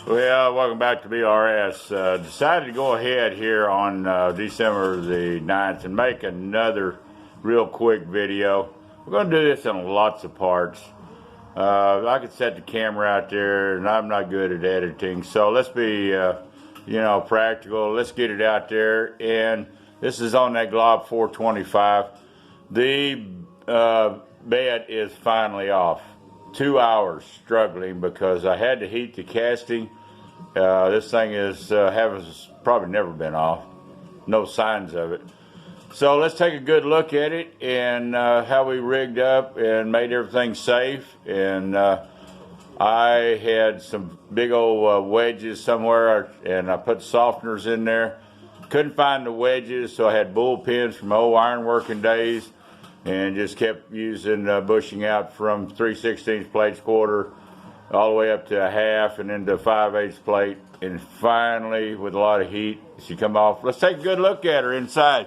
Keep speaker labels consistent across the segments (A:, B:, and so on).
A: Well, welcome back to BRS. Decided to go ahead here on December the 9th and make another real quick video. We're going to do this in lots of parts. I could set the camera out there, and I'm not good at editing, so let's be, practical. Let's get it out there, and this is on that Klopp 425. The bed is finally off. 2 hours struggling because I had to heat the casting. This thing is probably never been off. No signs of it. So let's take a good look at it and how we rigged up and made everything safe. And I had some big old wedges somewhere, and I put softeners in there. Couldn't find the wedges, so I had bull pins from old ironworking days, and just kept using bushing out from 3/16 plates, quarter, all the way up to a half, and then to 5/8 plate. And finally, with a lot of heat, she come off. Let's take a good look at her inside.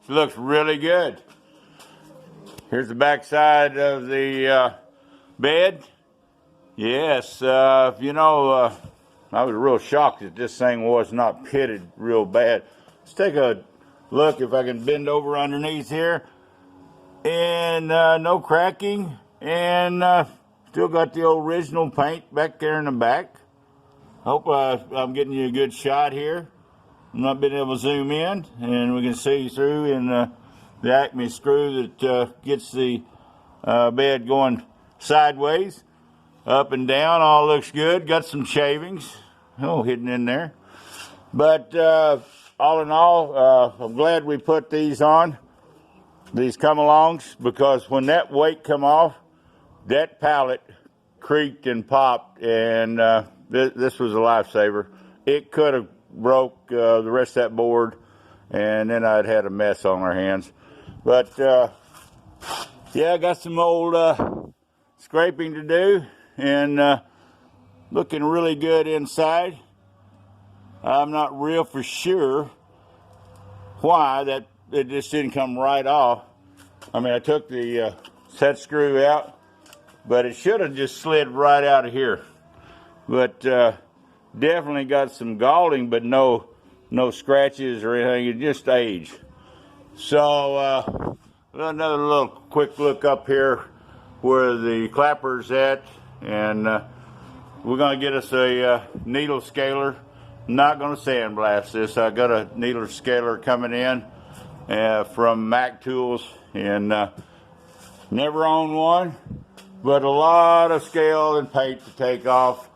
A: She looks really good. Here's the back side of the bed. Yes, I was real shocked that this thing was not pitted real bad. Let's take a look if I can bend over underneath here. And no cracking, and still got the original paint back there in the back. Hope I'm getting you a good shot here. I'm not being able to zoom in, and we can see through in the Acme screw that gets the bed going sideways, up and down. All looks good. Got some shavings, hidden in there. But all in all, I'm glad we put these on. These come-alongs, because when that weight come off, that pallet creaked and popped, and this was a lifesaver. It could have broke the rest of that board, and then I'd had a mess on our hands. But yeah, I got some old scraping to do, and looking really good inside. I'm not real for sure why that it just didn't come right off. I mean, I took the set screw out, but it should have just slid right out of here. But definitely got some galling, but no scratches or anything. It just aged. So another little quick look up here where the clapper's at, and we're going to get us a needle scaler. Not going to sandblast this. I got a needle scaler coming in from Mac Tools, and never owned one, but a lot of scale and paint to take off.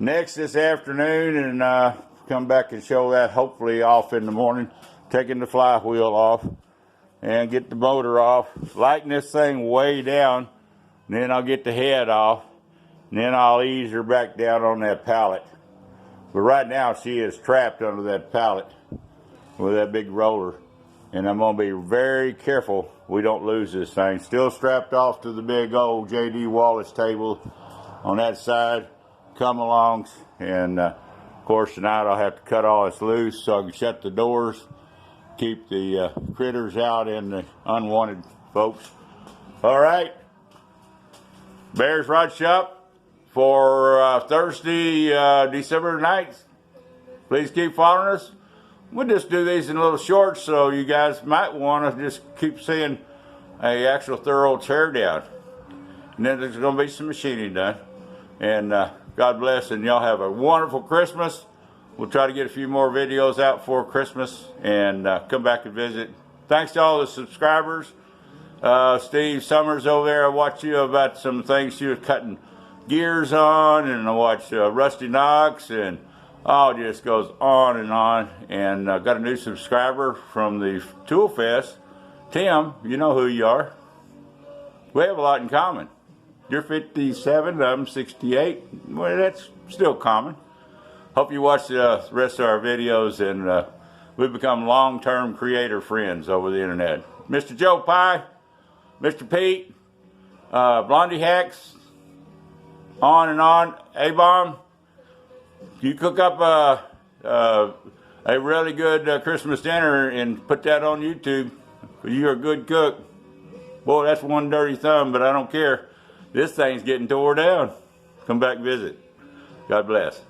A: Next this afternoon, and come back and show that hopefully off in the morning, taking the flywheel off and get the motor off, lighten this thing way down, and then I'll get the head off, and then I'll ease her back down on that pallet. But right now she is trapped under that pallet with that big roller. And I'm going to be very careful we don't lose this thing. Still strapped off to the big old J.D. Wallace table on that side. Come-alongs. And, of course, tonight I'll have to cut all this loose so I can shut the doors. Keep the critters out and the unwanted folks. All right. Bears Rod Shop for Thursday, December 9th. Please keep following us. We'll just do these in little shorts, so you guys might want to just keep seeing a actual thorough tear down. And then there's going to be some machining done. And God bless, and y'all have a wonderful Christmas. We'll try to get a few more videos out for Christmas and come back and visit. Thanks to all the subscribers. Steve Summers over there, I watched you about some things she was cutting gears on, and I watched Rusty Knox, and it just goes on. And got a new subscriber from the Tool Fest. Tim, you know who you are. We have a lot in common. You're 57, I'm 68. Well, that's still common. Hope you watch the rest of our videos, and we've become long-term creator friends over the internet. Mr. Joe Pye, Mr. Pete, Blondie Hacks, on and on. A-Bomb, you cook up a really good Christmas dinner and put that on YouTube. You're a good cook. Boy, that's one dirty thumb, but I don't care. This thing's getting tore down. Come back and visit. God bless.